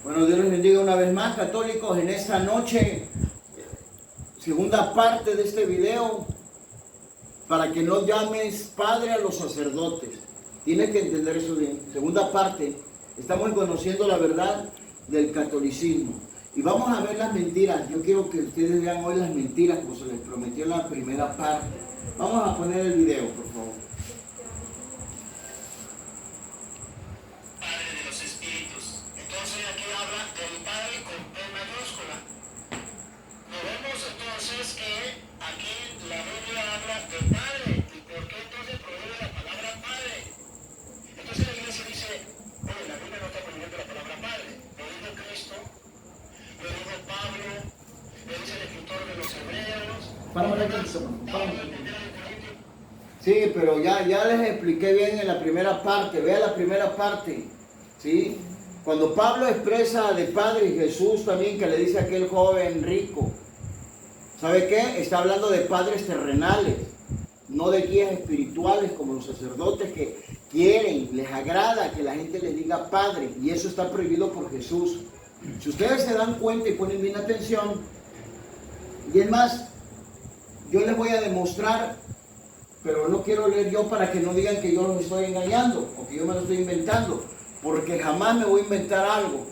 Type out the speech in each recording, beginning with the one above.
Bueno, Dios les bendiga una vez más, católicos, en esta noche, segunda parte de este video, para que no llames padre a los sacerdotes. Tienes que entender eso bien. Segunda parte, estamos conociendo la verdad del catolicismo. Y vamos a ver las mentiras. Yo quiero que ustedes vean hoy las mentiras, como se les prometió en la primera parte. Vamos a poner el video, por favor. Sí, pero ya les expliqué bien en la primera parte. Vea la primera parte, ¿sí? Cuando Pablo expresa de Padre y Jesús también, que le dice a aquel joven rico, ¿sabe qué? Está hablando de padres terrenales, no de guías espirituales como los sacerdotes que quieren, les agrada que la gente les diga Padre, y eso está prohibido por Jesús. Si ustedes se dan cuenta y ponen bien atención, y es más, yo les voy a demostrar, pero no quiero leer yo para que no digan que yo los estoy engañando o que yo me lo estoy inventando, porque jamás me voy a inventar algo.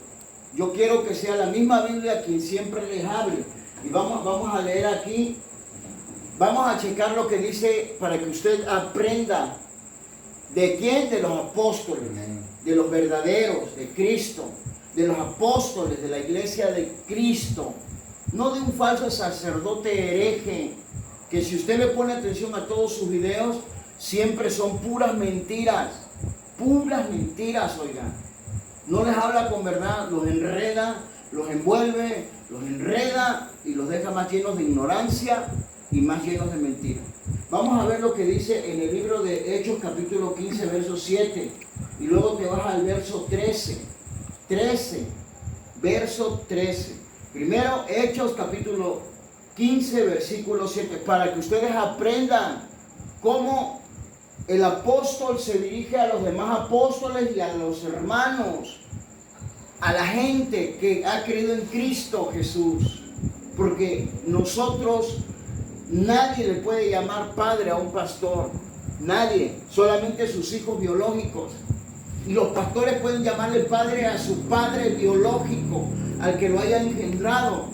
Yo quiero que sea la misma Biblia quien siempre les hable. Y vamos a leer aquí, vamos a checar lo que dice para que usted aprenda. ¿De quién? De los apóstoles, de los verdaderos, de Cristo, de los apóstoles de la iglesia de Cristo, no de un falso sacerdote hereje, que si usted le pone atención a todos sus videos, siempre son puras mentiras, oigan. No les habla con verdad, los enreda, los envuelve, los enreda y los deja más llenos de ignorancia y más llenos de mentiras. Vamos a ver lo que dice en el libro de Hechos capítulo 15, verso 7, y luego te vas al verso 13, verso 13. Primero, Hechos capítulo 15, versículo 7, para que ustedes aprendan cómo el apóstol se dirige a los demás apóstoles y a los hermanos, a la gente que ha creído en Cristo Jesús. Porque nosotros, nadie le puede llamar padre a un pastor, nadie, solamente sus hijos biológicos. Y los pastores pueden llamarle padre a su padre biológico, al que lo haya engendrado.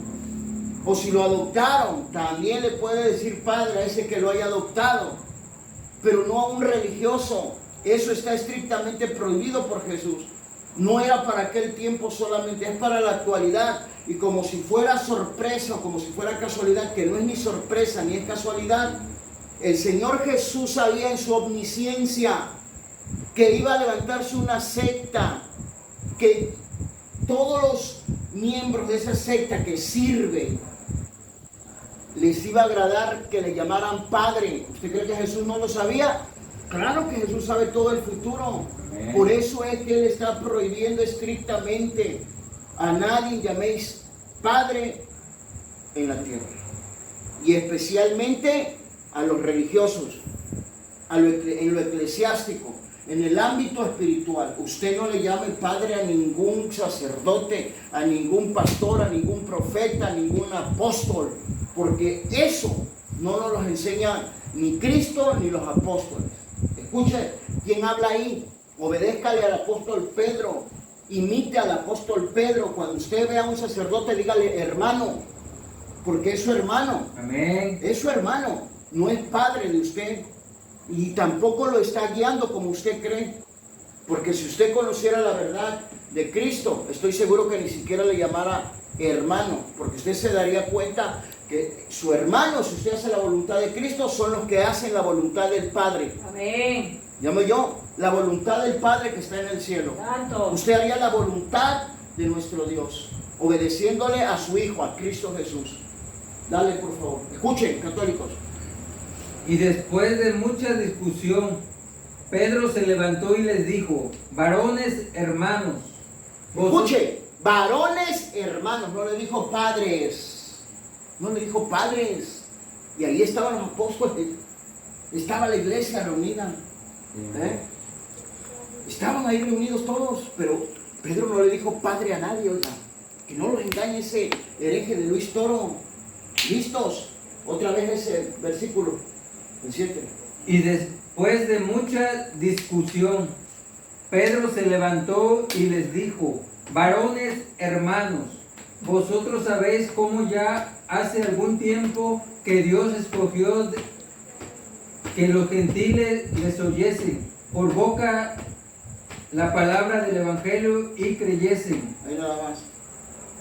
O si lo adoptaron, también le puede decir padre a ese que lo haya adoptado, pero no a un religioso. Eso está estrictamente prohibido por Jesús. No era para aquel tiempo solamente, es para la actualidad. Y como si fuera sorpresa o como si fuera casualidad, que no es ni sorpresa ni es casualidad, el Señor Jesús sabía en su omnisciencia que iba a levantarse una secta, que todos los miembros de esa secta que sirven, les iba a agradar que le llamaran padre. ¿Usted cree que Jesús no lo sabía? Claro que Jesús sabe todo el futuro. Amén. Por eso es que Él está prohibiendo estrictamente: a nadie llaméis padre en la tierra. Y especialmente a los religiosos, en lo eclesiástico, en el ámbito espiritual. Usted no le llame padre a ningún sacerdote, a ningún pastor, a ningún profeta, a ningún apóstol, porque eso no nos lo enseña ni Cristo ni los apóstoles. Escuche, ¿quién habla ahí? Obedézcale al apóstol Pedro, imite al apóstol Pedro. Cuando usted vea a un sacerdote, dígale hermano, porque es su hermano. Amén. Es su hermano, no es padre de usted. Y tampoco lo está guiando como usted cree. Porque si usted conociera la verdad de Cristo, estoy seguro que ni siquiera le llamara hermano. Porque usted se daría cuenta que su hermano, si usted hace la voluntad de Cristo, son los que hacen la voluntad del Padre. Amén. Llamo yo la voluntad del Padre que está en el cielo. Santo. Usted haría la voluntad de nuestro Dios, obedeciéndole a su Hijo, a Cristo Jesús. Dale, por favor. Escuchen, católicos. Y después de mucha discusión, Pedro se levantó y les dijo: varones hermanos. Escuche, varones hermanos, no le dijo padres. No le dijo padres. Y ahí estaban los apóstoles. Estaba la iglesia reunida. Estaban ahí reunidos todos, pero Pedro no le dijo padre a nadie, oiga. Que no los engañe ese hereje de Luis Toro. ¿Listos? Otra vez ese versículo, el 7. Y después de mucha discusión, Pedro se levantó y les dijo: varones hermanos, vosotros sabéis cómo ya hace algún tiempo que Dios escogió que los gentiles les oyesen por boca la palabra del evangelio y creyesen. Ahí nada más.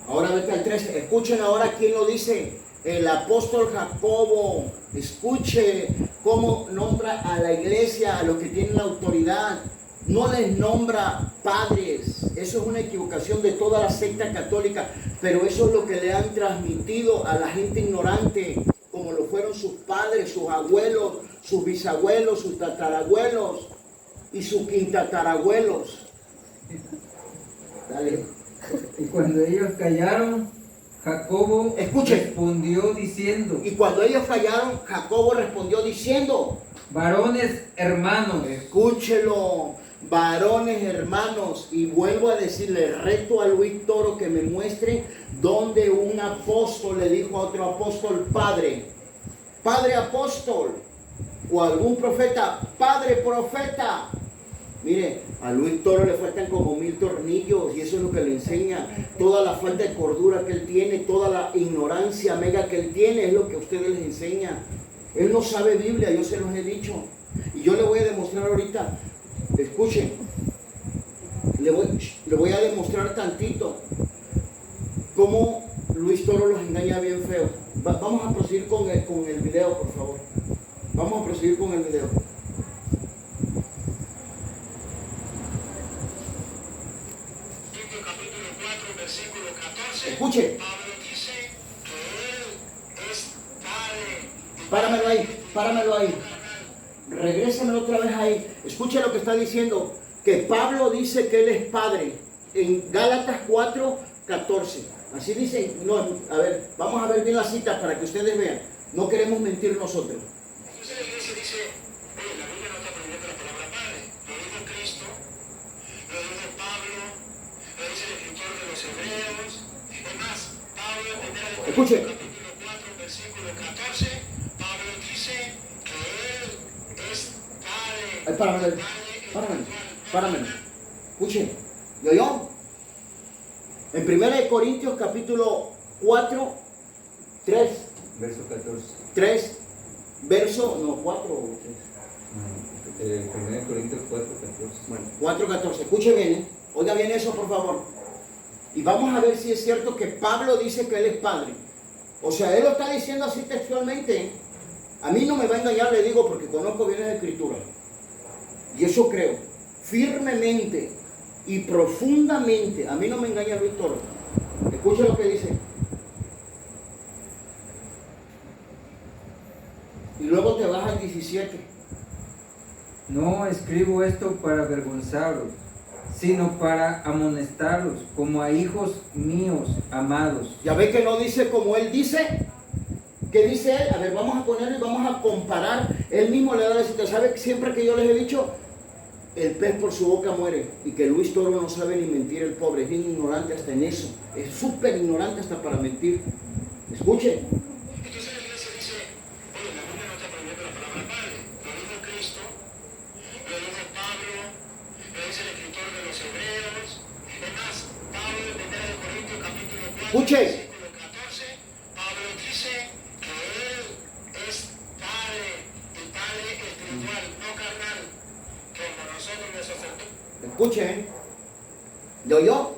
Ahora vete al 13. Escuchen ahora quién lo dice. El apóstol Jacobo. Escuche cómo nombra a la iglesia, a los que tienen la autoridad. No les nombra padres. Eso es una equivocación de toda la secta católica. Pero eso es lo que le han transmitido a la gente ignorante, como lo fueron sus padres, sus abuelos, sus bisabuelos, sus tatarabuelos y sus quintatarabuelos. Dale. Y cuando ellos callaron, Jacobo Escuchen. respondió diciendo: Y cuando ellos callaron, Jacobo respondió diciendo: varones hermanos, escúchelo, varones hermanos. Y vuelvo a decirle, reto a Luis Toro que me muestre donde un apóstol le dijo a otro apóstol padre, padre apóstol, o algún profeta, padre profeta. Mire, a Luis Toro le faltan como 1000 tornillos y eso es lo que le enseña. Toda la falta de cordura que él tiene, toda la ignorancia mega que él tiene es lo que a ustedes les enseña. Él no sabe Biblia, yo se los he dicho. Y yo le voy a demostrar ahorita, escuchen, le voy a demostrar tantito cómo Luis Toro los engaña bien feo. Vamos a proseguir con el video, por favor. Vamos a proseguir con el video. Capítulo 4, versículo 14. Escuche. Pablo dice que él es padre. Páramelo ahí. Regrésamelo otra vez ahí. Escuche lo que está diciendo. Que Pablo dice que él es padre. En Gálatas 4, 14. Así dice. No, a ver, vamos a ver bien la cita para que ustedes vean. No queremos mentir nosotros. Entonces la iglesia dice, oye, la Biblia no está prohibiendo la palabra padre. Lo dijo Cristo, lo dijo Pablo, lo dice el escritor de los Hebreos. Es más, Pablo en 1 Escuche. capítulo 4, versículo 14, Pablo dice que él es padre. Ay, páramelo. Escuche. ¿Yo? En 1 Corintios capítulo 4, 3. verso 14. 3, verso, no, 4 o 3. 1 Corintios 4, 14. Bueno, 4:14. Escuche bien, ¿eh? Oiga bien eso, por favor. Y vamos a ver si es cierto que Pablo dice que él es padre. O sea, él lo está diciendo así textualmente, ¿eh? A mí no me va a engañar, le digo, porque conozco bien las escrituras. Y eso creo, firmemente y profundamente. A mí no me engaña Luis Toro. Escuche lo que dice. Y luego te vas al 17. No escribo esto para avergonzaros, sino para amonestarlos como a hijos míos amados. Ya ve que no dice como él dice. ¿Qué dice él? A ver, vamos a ponerlo y vamos a comparar. Él mismo le da la cita. ¿Sabe que siempre que yo les he dicho? El pez por su boca muere. Y que Luis Toro no sabe ni mentir, el pobre. Es bien ignorante hasta en eso. Es súper ignorante hasta para mentir. Escuche. Entonces la iglesia dice, oye, la Biblia no está prohibiendo la palabra padre. Lo dijo Cristo, lo dijo Pablo, lo dice el escritor de los Hebreos. Es más, Pablo en 1 Corintios capítulo 4, Escuche. versículo 14, Pablo dice que él es padre, y padre espiritual, no carnal, como nosotros los sacerdotes. Escuche. ¿Lo oyó?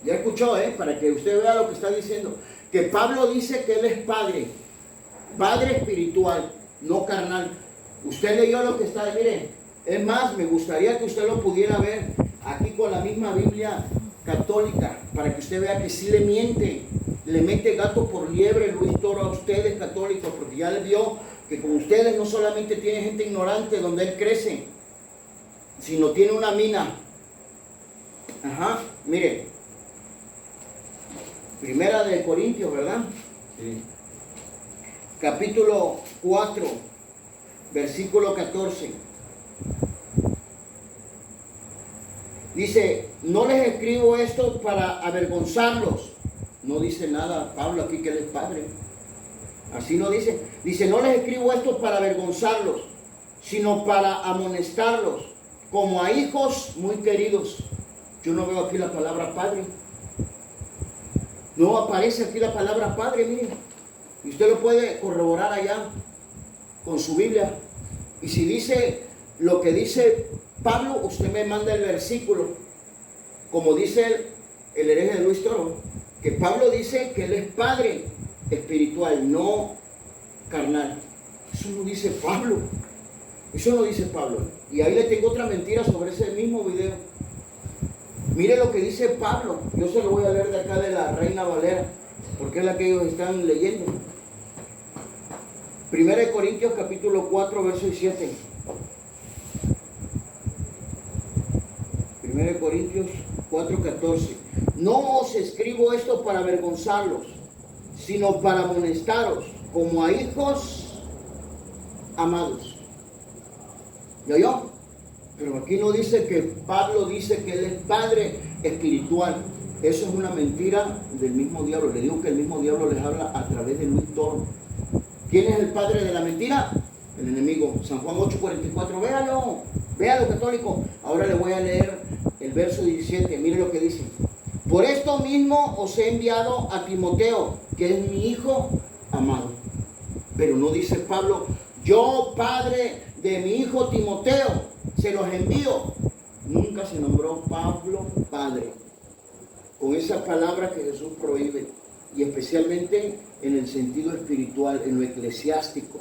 Ya escuchó, para que usted vea lo que está diciendo. Que Pablo dice que él es padre. Padre espiritual, no carnal. Usted leyó lo que está, mire. Es más, me gustaría que usted lo pudiera ver aquí con la misma Biblia católica, para que usted vea que sí le miente. Le mete gato por liebre Luis Toro a ustedes católicos, porque ya le vio que con ustedes no solamente tiene gente ignorante donde él crece, sino tiene una mina. Ajá, mire. Primera de Corintios, ¿verdad? Sí. Capítulo 4, versículo 14. Dice, no les escribo esto para avergonzarlos. No dice nada Pablo aquí que él es padre. Así no dice. Dice, no les escribo esto para avergonzarlos, sino para amonestarlos, como a hijos muy queridos. Yo no veo aquí la palabra padre. No aparece aquí la palabra padre, miren. Y usted lo puede corroborar allá con su Biblia. Y si dice lo que dice Pablo, usted me manda el versículo. Como dice el hereje de Luis Toro, que Pablo dice que él es padre espiritual, no carnal. Eso no dice Pablo. Eso no dice Pablo. Y ahí le tengo otra mentira sobre ese mismo video. Mire lo que dice Pablo. Yo se lo voy a leer de acá de la Reina Valera, porque es la que ellos están leyendo. 1 Corintios capítulo 4, verso 7. 1 Corintios 4, 14. No os escribo esto para avergonzarlos, sino para amonestaros, como a hijos amados. ¿Y oyó? Pero aquí no dice que Pablo dice que él es padre espiritual. Eso es una mentira del mismo diablo. Le digo que el mismo diablo les habla a través de Luis Toro. ¿Quién es el padre de la mentira? El enemigo. San Juan 8:44. Véalo, véalo, católico. Ahora le voy a leer el verso 17. Mire lo que dice. Por esto mismo os he enviado a Timoteo, que es mi hijo amado. Pero no dice Pablo, yo padre de mi hijo Timoteo, se los envío. Nunca se nombró Pablo padre, con esa palabra que Jesús prohíbe, y especialmente en el sentido espiritual, en lo eclesiástico.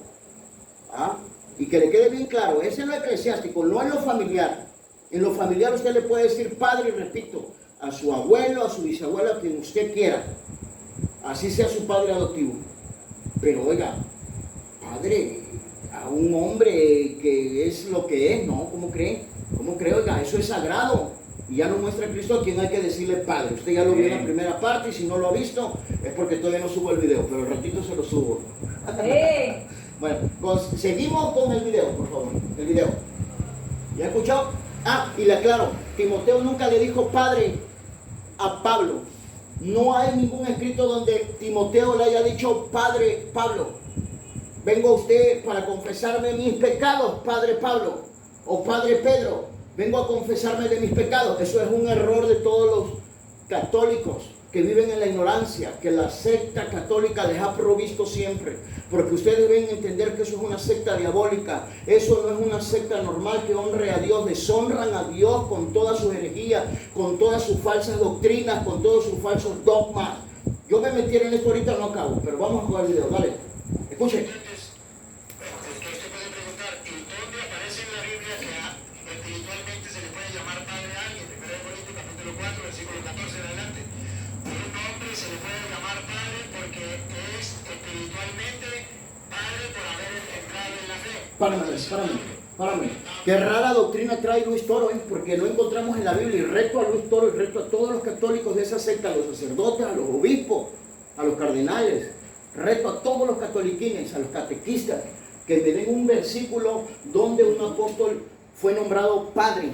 ¿Ah? Y que le quede bien claro, es en lo eclesiástico, no en lo familiar. En lo familiar usted le puede decir padre, y repito, a su abuelo, a su bisabuelo, a quien usted quiera, así sea su padre adoptivo. Pero oiga, padre a un hombre que es lo que es, ¿no? ¿Cómo cree? ¿Cómo cree? Oiga, eso es sagrado. Y ya nos muestra Cristo a quien hay que decirle padre. Usted ya lo vio en la primera parte, y si no lo ha visto es porque todavía no subo el video, pero el ratito se lo subo. Bueno, seguimos con el video, por favor. El video. ¿Ya escuchó? Ah, y le aclaro, Timoteo nunca le dijo padre a Pablo. No hay ningún escrito donde Timoteo le haya dicho padre Pablo. Vengo a usted para confesarme mis pecados, padre Pablo, o padre Pedro. Vengo a confesarme de mis pecados. Eso es un error de todos los católicos que viven en la ignorancia, que la secta católica les ha provisto siempre. Porque ustedes deben entender que eso es una secta diabólica. Eso no es una secta normal que honre a Dios. Deshonran a Dios con todas sus herejías, con todas sus falsas doctrinas, con todos sus falsos dogmas. Yo me metiera en esto ahorita, no acabo, pero vamos a jugar el video. Dale, escuchen. Usted puede preguntar, ¿y dónde aparece en la Biblia que espiritualmente se le puede llamar padre a alguien? 1 Corintios capítulo 4, versículo 14 en adelante. A un hombre se le puede llamar padre porque es espiritualmente padre por haber entrado en la fe. Párame. Qué rara doctrina trae Luis Toro, porque no encontramos en la Biblia. Y reto a Luis Toro y reto a todos los católicos de esa secta, a los sacerdotes, a los obispos, a los cardenales. Reto a todos los catoliquines, a los catequistas, que me den un versículo donde un apóstol fue nombrado padre.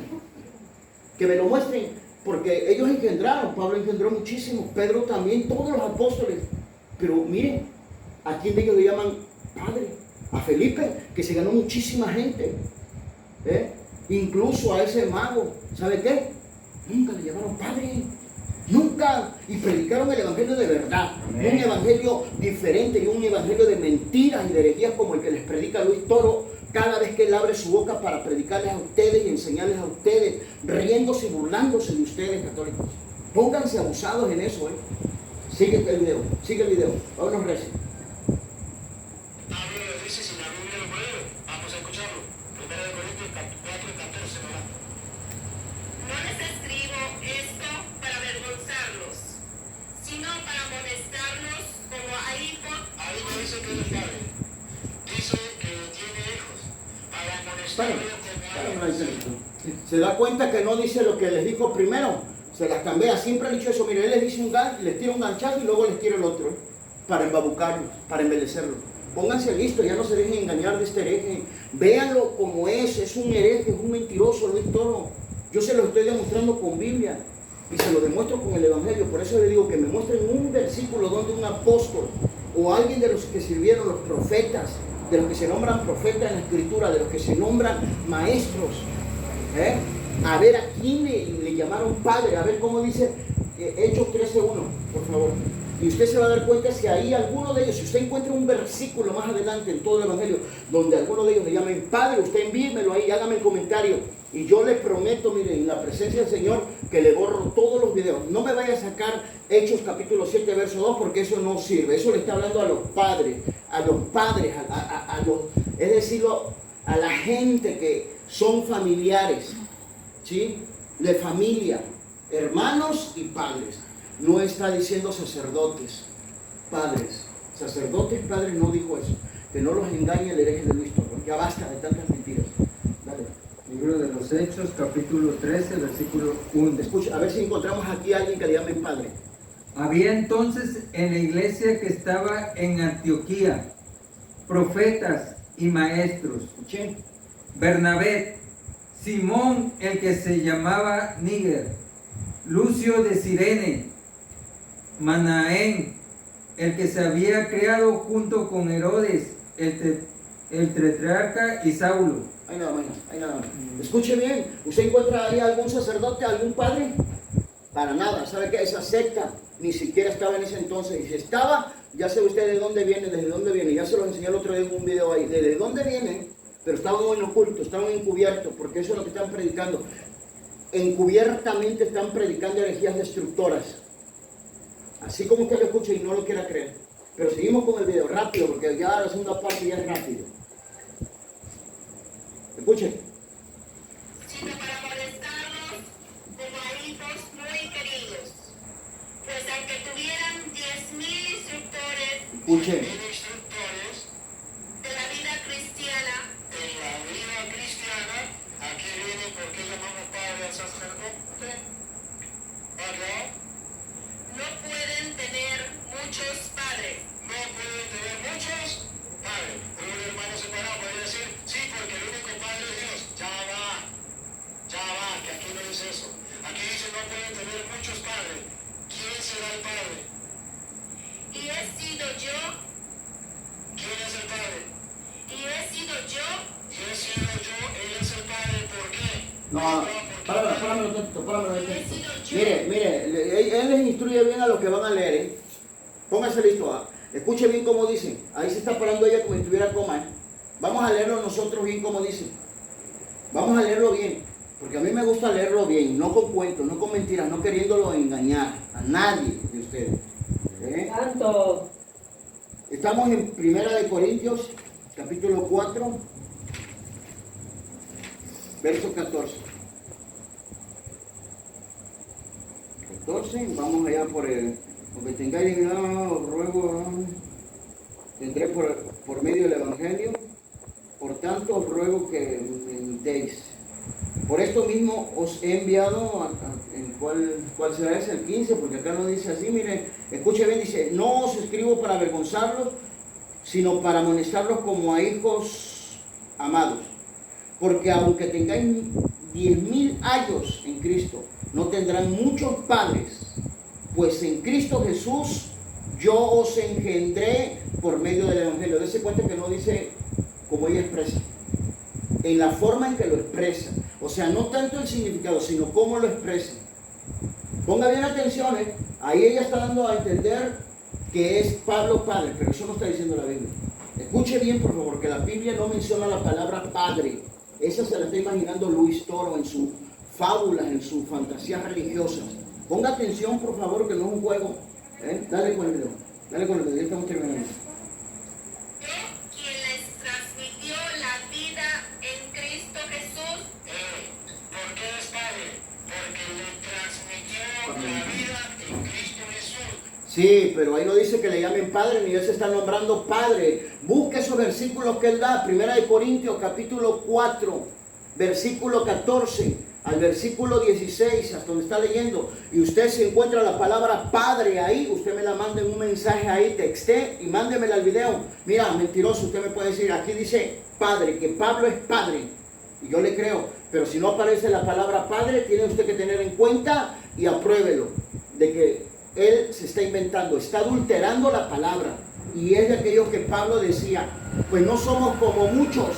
Que me lo muestren, porque ellos engendraron, Pablo engendró muchísimo, Pedro también, todos los apóstoles. Pero miren, ¿a quién de ellos le llaman padre? A Felipe, que se ganó muchísima gente. Incluso a ese mago, ¿sabe qué? Nunca le llamaron padre. Nunca. Y predicaron el evangelio de verdad. Amén. Un evangelio diferente y un evangelio de mentiras y de herejías como el que les predica Luis Toro cada vez que él abre su boca para predicarles a ustedes y enseñarles a ustedes, riéndose y burlándose de ustedes, católicos. Pónganse abusados en eso. Sigue el video. Vámonos, Reci. Pablo le dice, si la Biblia lo prohíbe, vamos a escucharlo. 1 Corintios 4, 14, ¿verdad? No les escribo esto para avergonzarlos, sino para amonestarlos como a hijos. Ahí no dice que él es padre. Dice que tiene hijos. Para amonestarlos como a hijos. Se da cuenta que no dice lo que les dijo primero. Se las cambia. Siempre ha dicho eso. Mire, él les dice les tira un ganchazo y luego les tira el otro. Para embabucarlos, para embelecerlos. Pónganse listos, ya no se dejen engañar de este hereje. Véanlo como es un hereje, es un mentiroso, Luis Toro. Yo se lo estoy demostrando con Biblia y se lo demuestro con el Evangelio. Por eso le digo que me muestren un versículo donde un apóstol o alguien de los que sirvieron, los profetas, de los que se nombran profetas en la Escritura, de los que se nombran maestros, a ver a quién le llamaron padre, a ver cómo dice Hechos 13:1, por favor. Y usted se va a dar cuenta si ahí alguno de ellos, si usted encuentra un versículo más adelante en todo el Evangelio donde alguno de ellos le llamen padre, usted envíemelo ahí, hágame el comentario. Y yo le prometo, mire, en la presencia del Señor, que le borro todos los videos. No me vaya a sacar Hechos capítulo 7, verso 2, porque eso no sirve. Eso le está hablando a los padres, es decir, a la gente que son familiares, ¿sí? De familia, hermanos y padres. No está diciendo sacerdotes, padres. Sacerdotes, padres, no dijo eso. Que no los engañe el hereje de Luis Torres. Ya basta de tantas mentiras. Dale. Libro de los Hechos, capítulo 13, versículo 1. Escucha, a ver si encontramos aquí a alguien que le llamen padre. Había entonces en la iglesia que estaba en Antioquía profetas y maestros: Escuchen. Bernabé, Simón el que se llamaba Níger, Lucio de Cirene, Manaén, el que se había criado junto con Herodes, el tetrarca, y Saulo. Ahí nada más, ahí nada más. Escuche bien, ¿usted encuentra ahí algún sacerdote, algún padre? Para nada, ¿sabe qué? Esa secta ni siquiera estaba en ese entonces. Y si estaba, ya sabe usted de dónde viene, desde dónde viene. Ya se lo enseñé el otro día en un video ahí. Desde dónde vienen, pero estaban en oculto, estaban encubiertos, porque eso es lo que están predicando. Encubiertamente están predicando herejías destructoras. Así como usted lo escucha y no lo quiera creer. Pero seguimos con el video rápido, porque ya la segunda parte ya es rápido. Escuchen. Sino para molestarlos como a hijos muy queridos. Pues aunque tuvieran 10.000 instructores Escuchen. Instructores de la vida cristiana, en la vida cristiana. Aquí viene por qué llamamos padre al sacerdote. Acá no pueden tener muchos padres. no pueden tener muchos padres. Un hermano separado podría decir, sí, porque el único padre es Dios. Ya va, que aquí no dice eso. Aquí dice no pueden tener muchos padres. ¿Quién será el padre? Y he sido yo, ¿Quién es el padre? y he sido yo, Y he sido yo, él es el padre. ¿Por qué? No, párame un ratito. Mire, él les instruye bien a los que van a leer, ¿eh? Póngase listo, escuche bien cómo dice. Ahí se está parando ella como si estuviera coma, ¿eh? Vamos a leerlo nosotros bien como dice. Vamos a leerlo bien, porque a mí me gusta leerlo bien, no con cuentos, no con mentiras, no queriéndolo engañar a nadie de ustedes. Santo. Estamos en 1 Corintios, capítulo 4, verso 14. 14, vamos allá por el... Porque tengáis os ruego, tendré por medio del Evangelio, por tanto os ruego que me imitéis. Por esto mismo os he enviado, ¿cuál será ese? El 15, porque acá no dice así, mire, escuche bien, dice, no os escribo para avergonzarlos, sino para amonestarlos como a hijos amados. Porque aunque tengáis 10.000 años en Cristo, no tendrán muchos padres, pues en Cristo Jesús yo os engendré por medio del Evangelio. Dese cuenta que no dice como ella expresa, en la forma en que lo expresa. O sea, no tanto el significado, sino cómo lo expresa. Ponga bien atención, ¿eh? Ahí ella está dando a entender que es Pablo padre, pero eso no está diciendo la Biblia. Escuche bien, por favor, que la Biblia no menciona la palabra padre. Esa se la está imaginando Luis Toro en sus fábulas, en sus fantasías religiosas. Ponga atención, por favor, que no es un juego. Dale con el dedo, ya estamos terminando. quien les transmitió la vida en Cristo Jesús, ¿Por qué es padre? Porque le transmitió la vida en Cristo Jesús. Sí, pero ahí no dice que le llamen padre, ni él se está nombrando padre. Busque esos versículos que él da. 1 Corintios capítulo 4, versículo 14 al versículo 16, hasta donde está leyendo. Y usted se encuentra la palabra padre ahí, usted me la manda en un mensaje ahí, texté y mándemela al video. Mira, mentiroso, usted me puede decir, aquí dice padre, que Pablo es padre. Y yo le creo. Pero si no aparece la palabra Padre, tiene usted que tener en cuenta y apruébelo. De que él se está inventando, está adulterando la palabra. Y es de aquello que Pablo decía, pues no somos como muchos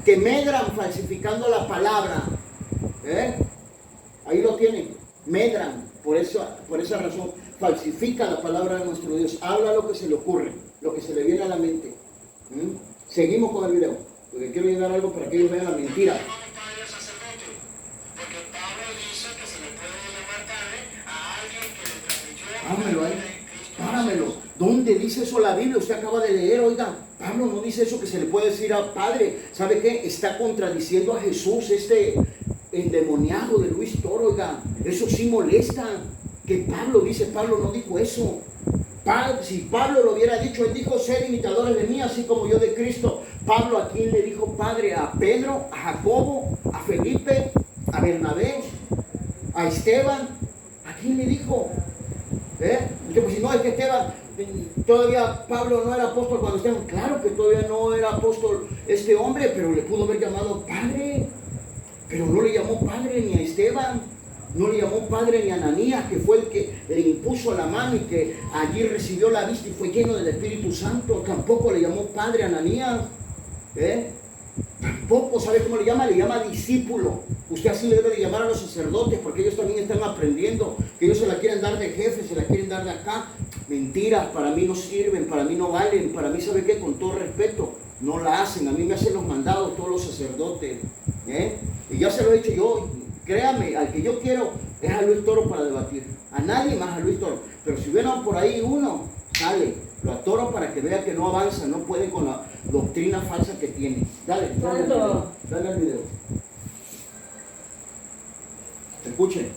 que medran falsificando la palabra. Ahí lo tienen, medran, por esa razón, falsifica la palabra de nuestro Dios, habla lo que se le ocurre, lo que se le viene a la mente. Seguimos con el video, porque quiero llegar a algo para que ellos vean la mentira. Padre sacerdote, porque Pablo dice que se le puede llamar padre a alguien que le transmitió Páramelo ahí, páramelo. ¿Dónde dice eso la Biblia? Usted acaba de leer, oiga. Pablo no dice eso que se le puede decir a padre. ¿Sabe qué? Está contradiciendo a Jesús, este endemoniado de Luis Toro, oiga. Eso sí molesta. Que Pablo dice, Pablo no dijo eso. Si Pablo lo hubiera dicho, él dijo, ser imitadores de mí, así como yo de Cristo. Pablo, ¿a quién le dijo padre? A Pedro, a Jacobo, a Felipe, a Bernabé, a Esteban. ¿A quién le dijo? Pues si no, es que Esteban, todavía Pablo no era apóstol cuando Esteban. Claro que todavía no era apóstol este hombre, pero le pudo haber llamado padre. Pero no le llamó padre ni a Esteban. No le llamó padre ni a Ananías, que fue el que le impuso la mano y que allí recibió la vista y fue lleno del Espíritu Santo. Tampoco le llamó padre a Ananías. Tampoco, ¿sabe cómo le llama? Le llama discípulo. Usted así le debe de llamar a los sacerdotes, porque ellos también están aprendiendo, que ellos se la quieren dar de jefe, se la quieren dar de acá. Mentiras, para mí no sirven, para mí no valen, para mí, ¿sabe qué? Con todo respeto, no la hacen. A mí me hacen los mandados todos los sacerdotes. Y ya se lo he dicho yo. Créame, al que yo quiero es a Luis Toro para debatir. A nadie más a Luis Toro. Pero si vieron por ahí uno, sale. Lo atoro para que vea que no avanza, no puede con la doctrina falsa que tiene. Dale al video. Escuchen.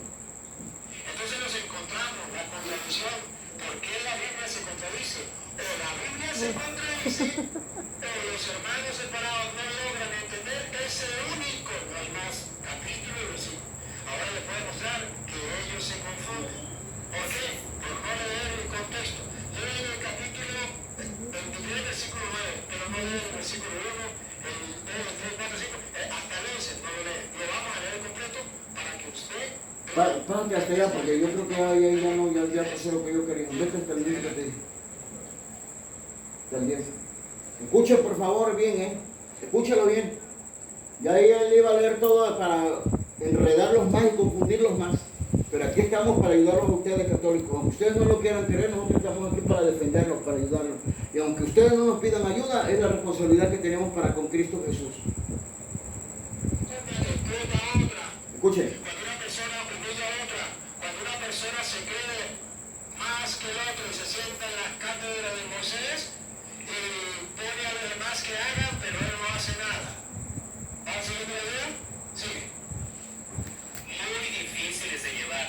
Entonces nos encontramos la contradicción. ¿Por qué la Biblia se contradice? O la Biblia se contradice, o los hermanos separados no logran entender que es el único, no hay más capítulo y versículo. Ahora les puedo mostrar que ellos se confunden. ¿Por qué? Por no leer el contexto. Yo leí el capítulo 23, versículo 9, pero no leí el versículo 1, el 2, el 3, 4, 5, hasta el 11 no lo lee. Lo vamos a leer completo para que usted... Párate hasta allá, porque yo creo que ahí ya pasé lo que yo quería. Vete hasta el 10 que te dije. Hasta el 10. Escuche por favor bien, escúchalo bien. Ya ahí él iba a leer todo para enredarlos más y confundirlos más. Pero aquí estamos para ayudarlos a ustedes católicos. Aunque ustedes no lo quieran querer, nosotros estamos aquí para defenderlos, para ayudarlos. Y aunque ustedes no nos pidan ayuda, es la responsabilidad que tenemos para con Cristo Jesús. Escuchen. Cuando una persona humilla a otra, cuando una persona se cree más que el otro y se sienta en la cátedra de Moisés y pone a los demás que hagan, pero él no hace nada. ¿Vamos siguiendo la idea? Sigue. Muy difíciles de llevar,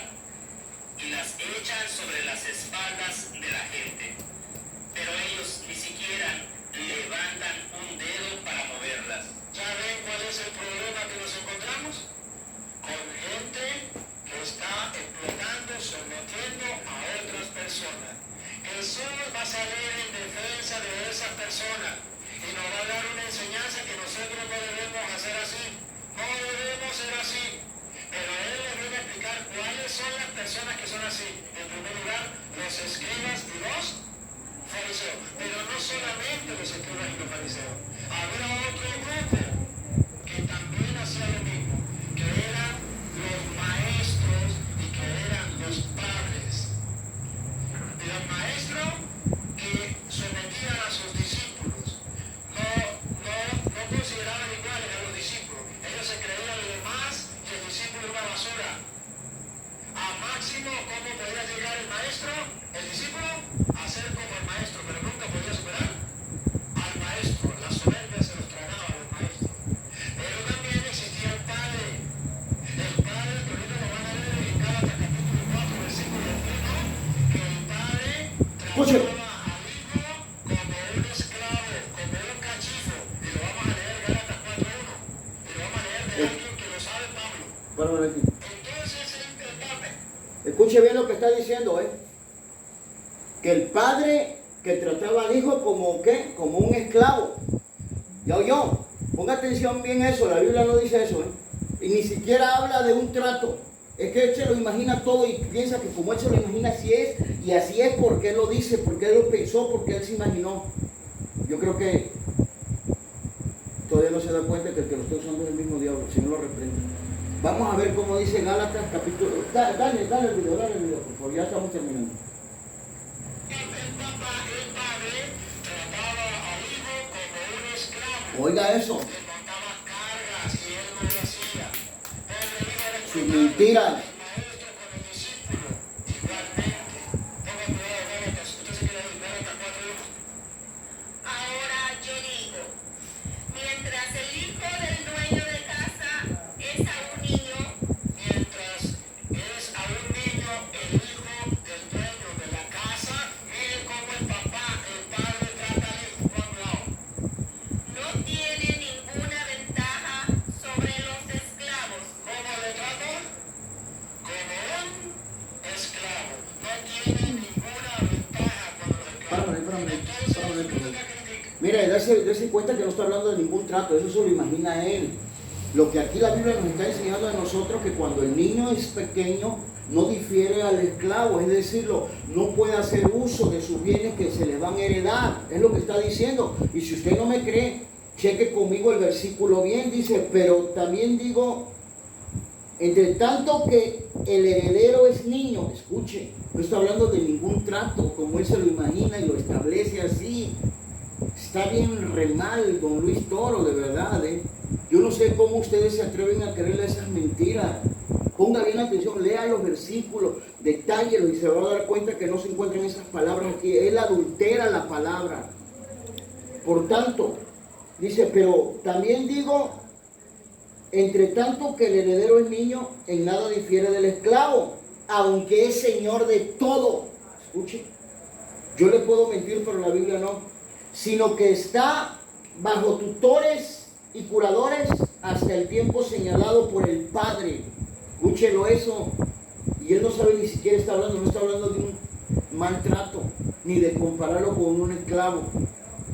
y las echan sobre las espaldas de la gente, pero ellos ni siquiera levantan un dedo para moverlas. ¿Ya ven cuál es el problema que nos encontramos? Con gente que está explotando, sometiendo a otras personas. Jesús va a salir en defensa de esas personas y nos va a dar una enseñanza que nosotros no debemos hacer así. No debemos ser así. Pero Él les viene a explicar cuáles son las personas que son así. En primer lugar, los escribas y los fariseos. Pero no solamente los escribas y los fariseos. Había otro grupo que también hacía lo mismo, que eran los maestros y que eran los padres. Los maestros que sometían a sus discípulos no consideraban iguales a los discípulos. Ellos se creían lo demás y el discípulo era basura. A máximo, ¿cómo podía llegar el maestro? El discípulo a ser como el maestro, pero nunca podía superar al maestro. La soberbia se los tragaba a los maestros. Pero también existía el padre. El padre, que ahorita lo van a ver en Gálatas capítulo 4, versículo 1, que el padre Escuchen. trataba al hijo como un esclavo, como un cachifo. Y lo vamos a leer Gálatas 4.1. Y lo vamos a leer de alguien que lo sabe, Pablo. Párame aquí. Entonces el padre... Escuche bien lo que está diciendo, que el padre que trataba al hijo como ¿qué? Como un esclavo. ¿Ya oyó? Ponga atención bien eso, la Biblia no dice eso, ¿eh? Y ni siquiera habla de un trato. Es que él se lo imagina todo y piensa que como él se lo imagina así es, y así es porque él lo dice, porque él lo pensó, porque él se imaginó. Yo creo que todavía no se da cuenta que el que lo está usando es el mismo diablo, si no lo reprende. Vamos a ver cómo dice Gálatas capítulo... Dale el video, por favor, ya estamos terminando. El padre trataba al hijo como un esclavo. Oiga eso, Le montaba cargas y él no lo hacía. Pobre hijo era sus explotado. mentiras. El maestro con el discípulo, igualmente. Ponga cuidado, Gálatas. Usted se quiere ir, Gálatas 4:1. Ahora yo digo, mientras el hijo del dueño de casa es aún niño, Mientras es a un niño el hijo del dueño de la casa, mire cómo el padre trata al hijo. Cuando no tiene ninguna ventaja sobre los esclavos. ¿cómo le trata? Como un esclavo. No tiene ninguna ventaja cuando los esclavos. Entonces, Mire, dése cuenta que no está hablando de ningún trato, eso se lo imagina él. Lo que aquí la Biblia nos está enseñando a nosotros que cuando el niño es pequeño no difiere al esclavo, es decir, no puede hacer uso de sus bienes que se le van a heredar, es lo que está diciendo. Y si usted no me cree, cheque conmigo el versículo bien, dice, pero también digo, entre tanto que el heredero es niño, escuche, no está hablando de ningún trato como él se lo imagina y lo establece así. Está bien re mal, don Luis Toro, de verdad, ¿eh? Yo no sé cómo ustedes se atreven a creerle esas mentiras. Ponga bien atención, lea los versículos, detállelos y se va a dar cuenta que no se encuentran esas palabras aquí. Él adultera la palabra. Por tanto, dice, pero también digo, entre tanto que el heredero es niño, en nada difiere del esclavo, aunque es señor de todo. Escuche, yo le puedo mentir, pero la Biblia no. Sino que está bajo tutores y curadores hasta el tiempo señalado por el Padre. Escúchelo eso. Y él no sabe ni siquiera no está hablando de un maltrato, ni de compararlo con un esclavo.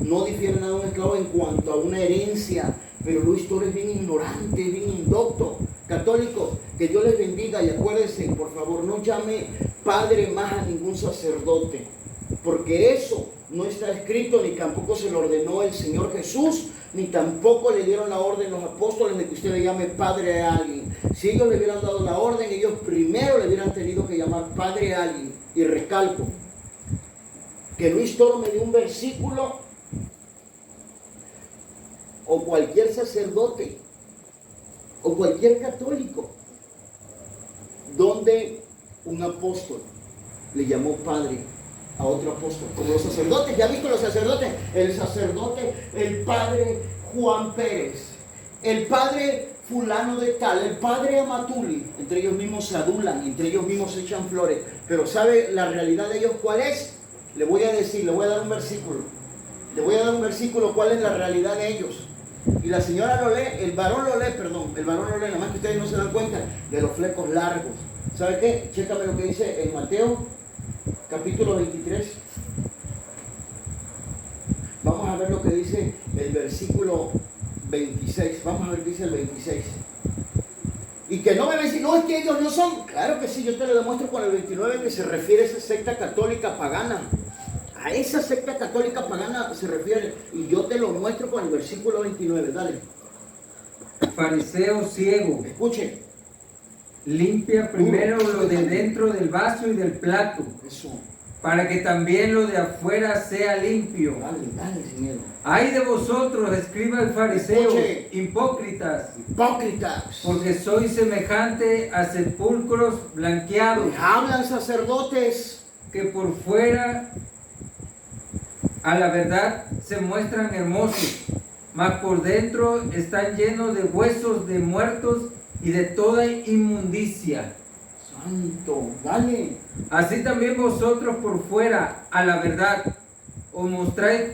No difiere nada de un esclavo en cuanto a una herencia. Pero Luis Torres es bien ignorante, bien indocto. Católicos, que Dios les bendiga y acuérdense, por favor, no llame padre más a ningún sacerdote. Porque eso no está escrito, ni tampoco se lo ordenó el Señor Jesús, ni tampoco le dieron la orden los apóstoles de que usted le llame padre a alguien. Si ellos le hubieran dado la orden, ellos primero le hubieran tenido que llamar padre a alguien. Y recalco, que Luis Toro me dio un versículo, o cualquier sacerdote, o cualquier católico, donde un apóstol le llamó padre a otro apóstol, como los sacerdotes. ¿Ya han visto los sacerdotes? El sacerdote, el padre Juan Pérez, el padre fulano de tal, el padre Amatuli. Entre ellos mismos se adulan, entre ellos mismos se echan flores. Pero ¿sabe la realidad de ellos cuál es? Le voy a decir, le voy a dar un versículo. Le voy a dar un versículo cuál es la realidad de ellos. Y la señora lo lee, el varón lo lee, nada más que ustedes no se dan cuenta de los flecos largos. ¿Sabe qué? Chécame lo que dice en Mateo capítulo 23. Vamos a ver lo que dice el versículo 26. Vamos a ver qué dice el 26. Y que no me va a decir, no, es que ellos no son. Claro que sí, yo te lo demuestro con el 29, que se refiere a esa secta católica pagana. A esa secta católica pagana se refiere. Y yo te lo muestro con el versículo 29. Dale. Fariseo ciego, Escuche. limpia primero lo de dentro del vaso y del plato, Eso. para que también lo de afuera sea limpio. Dale, sin miedo. Ay de vosotros, escriba el fariseo, Escuche. hipócritas, Hipócritas. porque sois semejante a sepulcros blanqueados, Hablan sacerdotes. que por fuera a la verdad se muestran hermosos, mas por dentro están llenos de huesos de muertos y de toda inmundicia. Santo, dale. Así también vosotros por fuera a la verdad os mostráis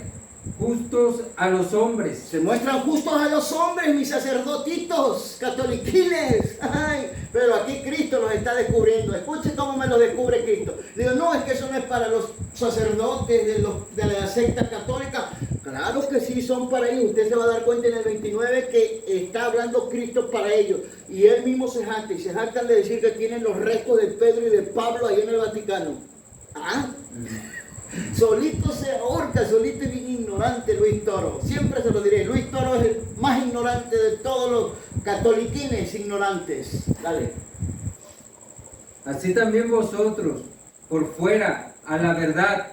justos a los hombres, Se muestran justos a los hombres, mis sacerdotitos, catoliquines. Ay, pero aquí Cristo los está descubriendo. Escuche cómo me lo descubre Cristo. Digo, no, es que eso no es para los sacerdotes de la secta católica. Claro que sí, son para ellos. Usted se va a dar cuenta en el 29 que está hablando Cristo para ellos. Y él mismo se jacta. Y se jactan de decir que tienen los restos de Pedro y de Pablo ahí en el Vaticano. ¿Ah? Solito se ahorca, solito es bien ignorante Luis Toro. Siempre se lo diré. Luis Toro es el más ignorante de todos los catoliquines ignorantes. Dale. Así también vosotros, por fuera, a la verdad,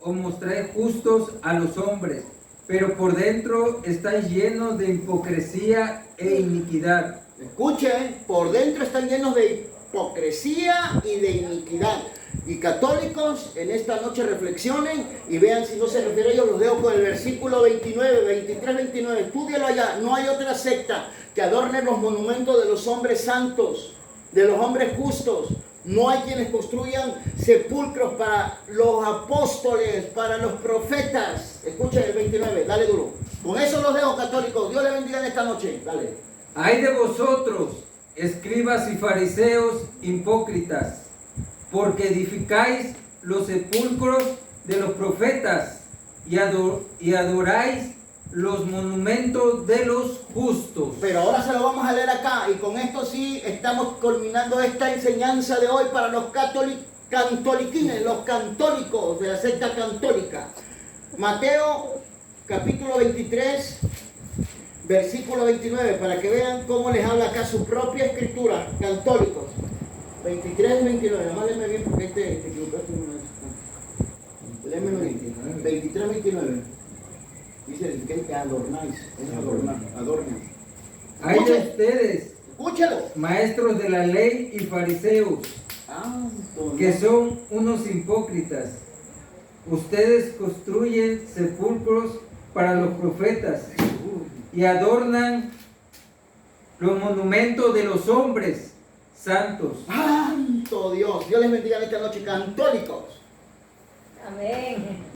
os mostráis justos a los hombres, pero por dentro estáis llenos de hipocresía e iniquidad. Escuchen, por dentro están llenos de hipocresía y de iniquidad. Y católicos, en esta noche reflexionen y vean si no se refiere a ellos. Los dejo con el versículo 29, 23, 29. Estúdialo allá. No hay otra secta que adorne los monumentos de los hombres santos, de los hombres justos. No hay quienes construyan sepulcros para los apóstoles, para los profetas. Escuchen el 29, dale duro. Con eso los dejo, católicos. Dios les bendiga en esta noche. Dale. Ay de vosotros, escribas y fariseos hipócritas, porque edificáis los sepulcros de los profetas y adoráis los monumentos de los justos. Pero ahora se lo vamos a leer acá, y con esto sí estamos culminando esta enseñanza de hoy para los cantoliquines, los cantólicos de la secta católica. Mateo capítulo 23, versículo 29, para que vean cómo les habla acá su propia escritura, católicos. 23, 29, nomás léeme bien porque te equivocaste una vez. Léemelo bien. 23, 29. Dice que adornáis, es adornan. Ay de ustedes, Escúchalo. maestros de la ley y fariseos, que son unos hipócritas. Ustedes construyen sepulcros para los profetas y adornan los monumentos de los hombres santos. ¡Santo Dios! Dios les bendiga en esta noche, católicos. Amén.